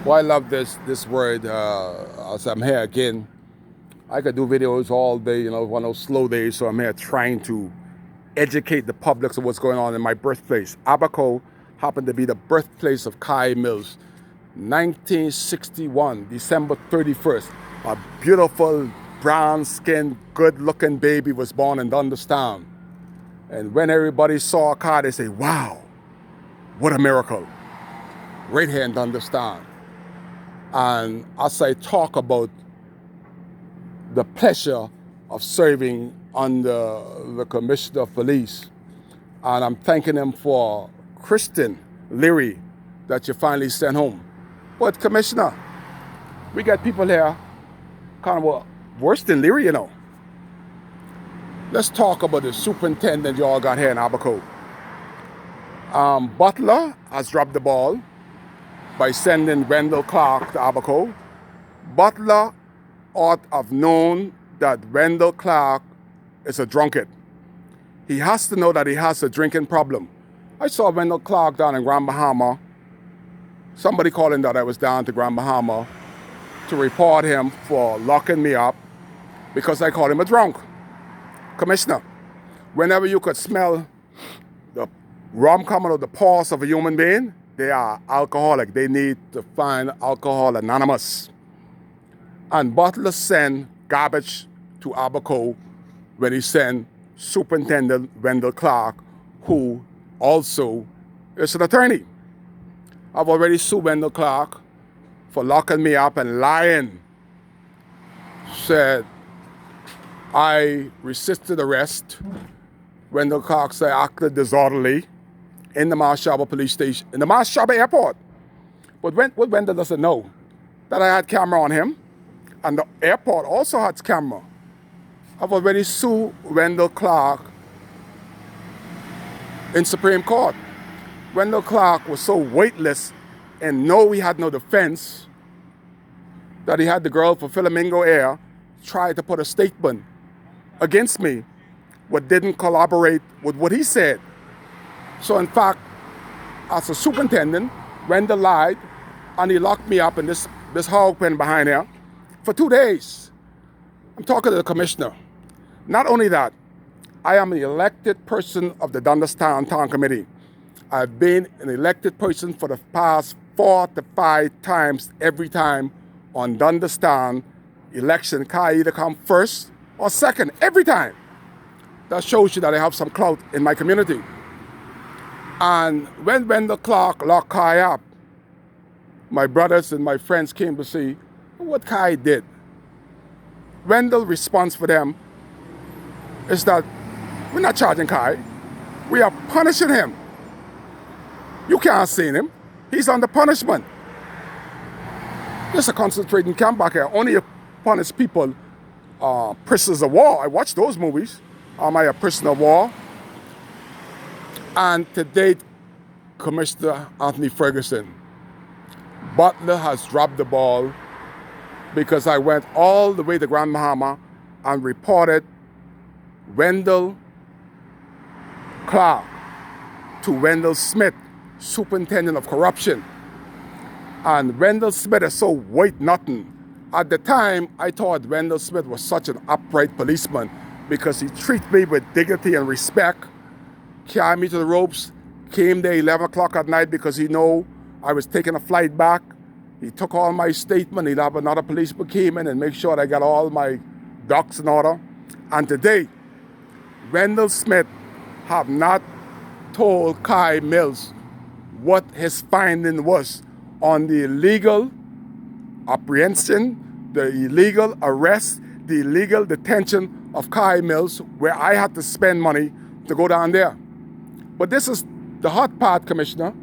Well, I love this word. As I'm here again, I could do videos all day, one of those slow days. So I'm here trying to educate the public of what's going on in my birthplace. Abaco happened to be the birthplace of Kai Mills. 1961, December 31st, a beautiful brown-skinned, good-looking baby was born in Dunderstown. And when everybody saw Kai, they say, "Wow, what a miracle!" Right here in Dunderstown. And as I talk about the pleasure of serving under the Commissioner of Police, and I'm thanking him for Kristen Leary that you finally sent home. But Commissioner, we got people here kind of worse than Leary. Let's talk about the superintendent y'all got here in Abaco. Butler has dropped the ball by sending Wendell Clark to Abaco. Butler ought to have known that Wendell Clark is a drunkard. He has to know that he has a drinking problem. I saw Wendell Clark down in Grand Bahama. Somebody calling that I was down to Grand Bahama to report him for locking me up because I called him a drunk. Commissioner, whenever you could smell the rum coming out of the pores of a human being, they are alcoholic. They need to find Alcohol Anonymous. And Butler sent garbage to Abaco when he sent Superintendent Wendell Clark, who also is an attorney. I've already sued Wendell Clark for locking me up and lying. Said I resisted arrest. Wendell Clark said I acted disorderly in the Marshall police station, in the Marshall airport. But what Wendell doesn't know, that I had camera on him, and the airport also had camera. I've already sued Wendell Clark in Supreme Court. Wendell Clark was so weightless and know he had no defense that he had the girl for Flamingo Air try to put a statement against me, but didn't collaborate with what he said. So in fact, as a superintendent, Wendell lied and he locked me up in this hog pen behind here for 2 days. I'm talking to the commissioner. Not only that, I am the elected person of the Dunderstown Town Committee. I've been an elected person for the past 4 to 5 times every time on Dunderstown election. Kai either come first or second, every time. That shows you that I have some clout in my community. And when Wendell Clark locked Kai up, my brothers and my friends came to see what Kai did. Wendell's response for them is that we're not charging Kai, we are punishing him. You can't see him, he's under punishment. There's a concentrating camp back here, only punish people, prisoners of war. I watch those movies. Am I a prisoner of war? And to date, Commissioner Anthony Ferguson, Butler has dropped the ball because I went all the way to Grand Bahama and reported Wendell Clark to Wendell Smith, Superintendent of Corruption. And Wendell Smith is so white nothing. At the time, I thought Wendell Smith was such an upright policeman because he treated me with dignity and respect, carried me to the ropes, came there 11 o'clock at night because he knew I was taking a flight back. He took all my statement. He'd have another policeman came in and make sure that I got all my ducks in order. And today, Wendell Smith have not told Kai Mills what his finding was on the illegal apprehension, the illegal arrest, the illegal detention of Kai Mills, where I had to spend money to go down there. But this is the hot part, Commissioner.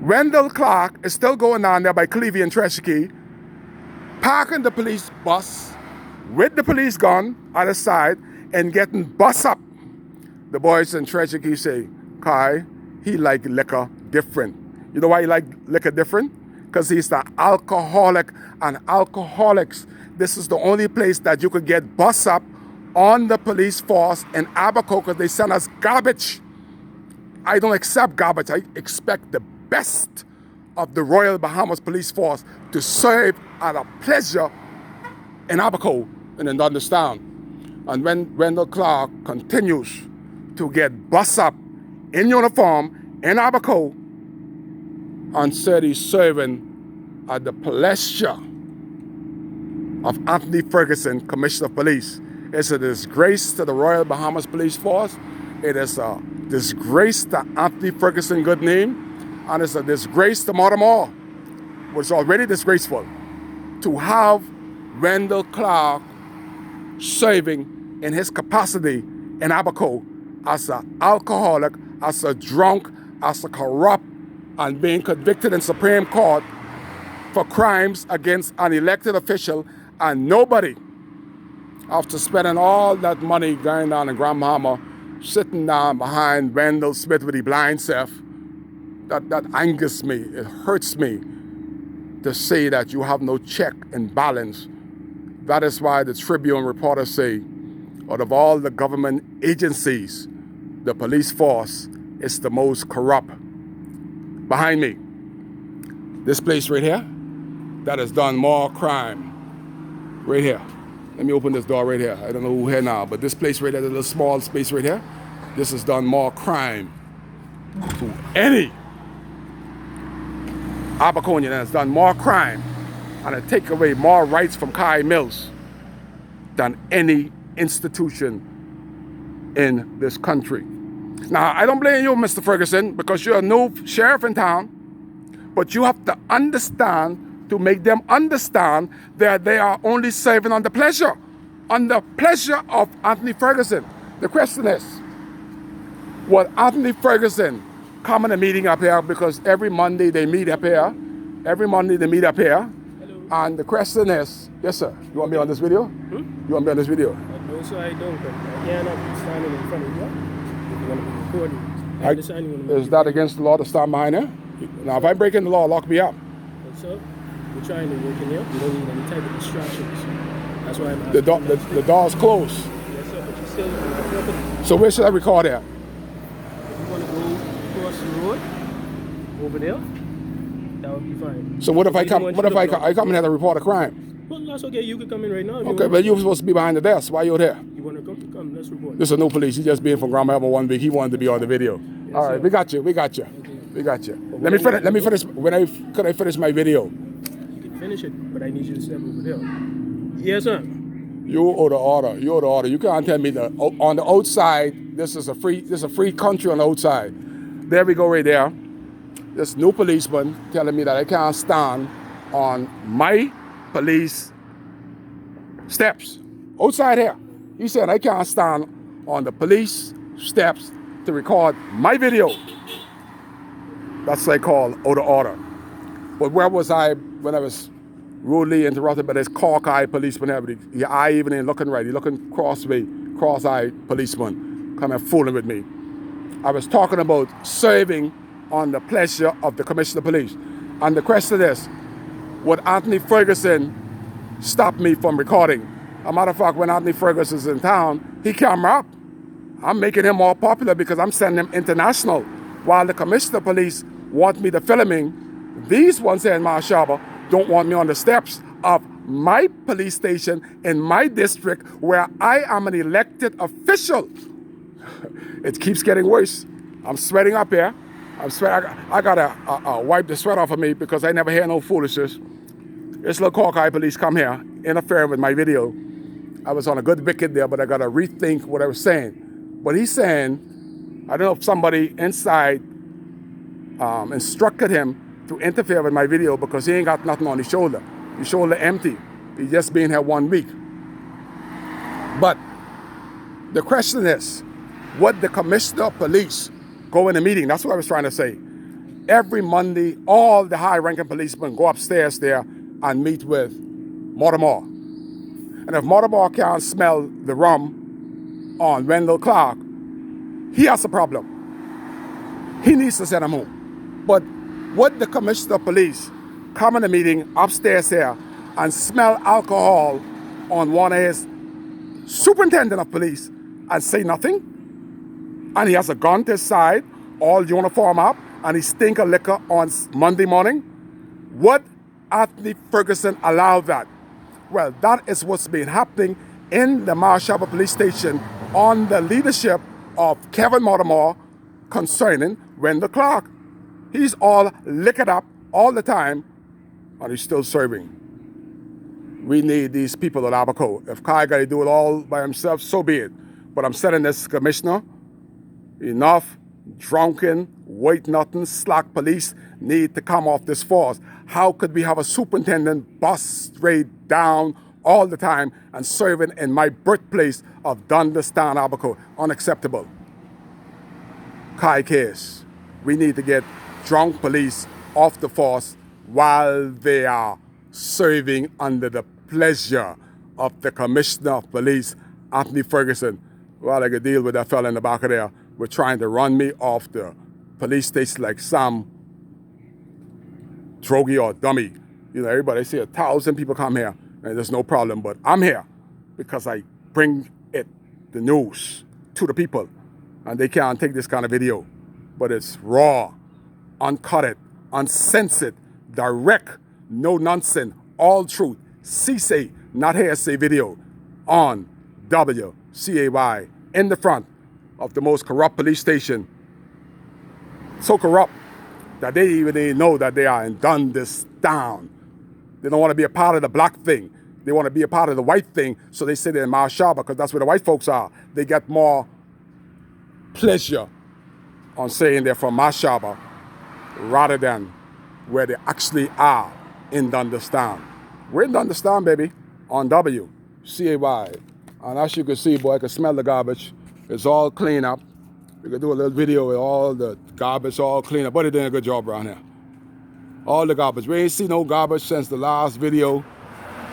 Wendell Clark is still going down there by Clevie and Treasury, parking the police bus with the police gun at the side and getting bus up. The boys in Treasury say, Kai, he like liquor different. You know why he like liquor different? Because he's the alcoholic, and alcoholics, this is the only place that you could get bus up on the police force in Abaco because they send us garbage. I don't accept garbage. I expect the best of the Royal Bahamas Police Force to serve at a pleasure in Abaco and in Dunderstown. And when Wendell Clark continues to get bust up in uniform in Abaco and said he's serving at the pleasure of Anthony Ferguson, Commissioner of Police, it's a disgrace to the Royal Bahamas Police Force. It is a disgrace to Anthony Ferguson good name, and it's a disgrace to Mortimer, which is already disgraceful, to have Wendell Clark serving in his capacity in Abaco as an alcoholic, as a drunk, as a corrupt, and being convicted in Supreme Court for crimes against an elected official, and nobody, after spending all that money going down in Grand Bahama, sitting down behind Wendell Smith with the blind self, that angers me. It hurts me to say that you have no check and balance. That is why the Tribune reporters say, out of all the government agencies, the police force is the most corrupt. Behind me, this place right here, that has done more crime. Right here. Let me open this door right here. I don't know who here now, but this place right there, the little small space right here, this has done more crime to any Abaconian has done more crime and it take away more rights from Kai Mills than any institution in this country. Now, I don't blame you, Mr. Ferguson, because you're a new sheriff in town, but you have to understand, to make them understand that they are only serving on the pleasure of Anthony Ferguson. The question is, would Anthony Ferguson come in a meeting up here, because every Monday they meet up here, Hello. And the question is, yes sir, you want me on this video? You want me on this video? No sir, I don't, but I cannot stand in front of you if you're going to be recording. Is that against the law to stand behind here? Now if I'm breaking the law, lock me up. So, we're trying to work in here. We don't need any type of distractions. That's why I'm asking. The door's closed. Yes, sir, but you still on property. So where should I record at? If you want to go across the road, over there, that would be fine. So what if I come in here to report a crime? Well, that's okay. You can come in right now. Okay, but you're supposed to be behind the desk. Why are you there? You want to come? Come, let's report. This is no police. He just being from Grand Bahama 1 week. He wanted to be on the video. Yes, all right, sir. we got you. Let me finish. Could I finish my video? Finish it, but I need you to step over there. Yes, sir. You owe the order. You can't tell me that on the outside, this is a free country on the outside. There we go right there. This new policeman telling me that I can't stand on my police steps. Outside here. He said I can't stand on the police steps to record my video. That's what I call out of order. But where was I when I was rudely interrupted by this cork-eyed policeman? Your eye even ain't looking right. He's looking cross-eyed policeman coming fooling with me. I was talking about serving on the pleasure of the Commissioner of Police. And the question is, would Anthony Ferguson stop me from recording? As a matter of fact, when Anthony Ferguson is in town, he camera up. I'm making him more popular because I'm sending him international. While the Commissioner of Police want me to filming, these ones here in Marshaba don't want me on the steps of my police station in my district where I am an elected official. It keeps getting worse. I'm sweating up here. I gotta wipe the sweat off of me because I never hear no foolishness. This little cork-eye police come here, interfering with my video. I was on a good wicket there, but I gotta rethink what I was saying. But he's saying, I don't know if somebody inside instructed him to interfere with my video because he ain't got nothing on his shoulder. His shoulder empty. He's just been here 1 week. But the question is, would the Commissioner of Police go in a meeting? That's what I was trying to say. Every Monday, all the high-ranking policemen go upstairs there and meet with Mortimer. And if Mortimer can't smell the rum on Wendell Clark, he has a problem. He needs to send him home. But would the Commissioner of Police come in a meeting upstairs here and smell alcohol on one of his superintendent of police and say nothing? And he has a gun to his side, all uniform up, and he stink of liquor on Monday morning? Would Anthony Ferguson allow that? Well, that is what's been happening in the Marshall Police Station on the leadership of Kevin Mortimer concerning Wendell Clark. He's all liquored up all the time, and he's still serving. We need these people at Abaco. If Kai got to do it all by himself, so be it. But I'm saying this, Commissioner, enough drunken, white nothing, slack police need to come off this force. How could we have a superintendent bus straight down all the time and serving in my birthplace of Dunderstan, Abaco? Unacceptable. Kai case. We need to get drunk police off the force while they are serving under the pleasure of the Commissioner of Police, Anthony Ferguson. Well, I could deal with that fella in the back of there. We're trying to run me off the police station like some drogie or dummy. You know, everybody see 1,000 people come here and there's no problem, but I'm here because I bring the news to the people, and they can't take this kind of video. But it's raw, uncut, uncensored, direct, no nonsense, all truth, CSA, not hearsay video on WCAY in the front of the most corrupt police station. So corrupt that they even know that they are in Dunderstan. They don't want to be a part of the black thing. They want to be a part of the white thing, so they sit in Marshall because that's where the white folks are. They get more pleasure on saying they're from Marshall rather than where they actually are in Dunderstan. We're in Dunderstan, baby, on WCAY. And as you can see, boy, I can smell the garbage. It's all clean up. We can do a little video with all the garbage all clean up. But they're doing a good job around here. All the garbage. We ain't seen no garbage since the last video.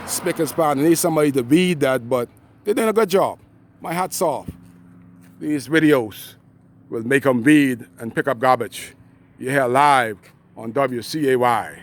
Spick and span. I need somebody to read that, but they're doing a good job. My hat's off. These videos will make them read and pick up garbage. You're here live on WCAY.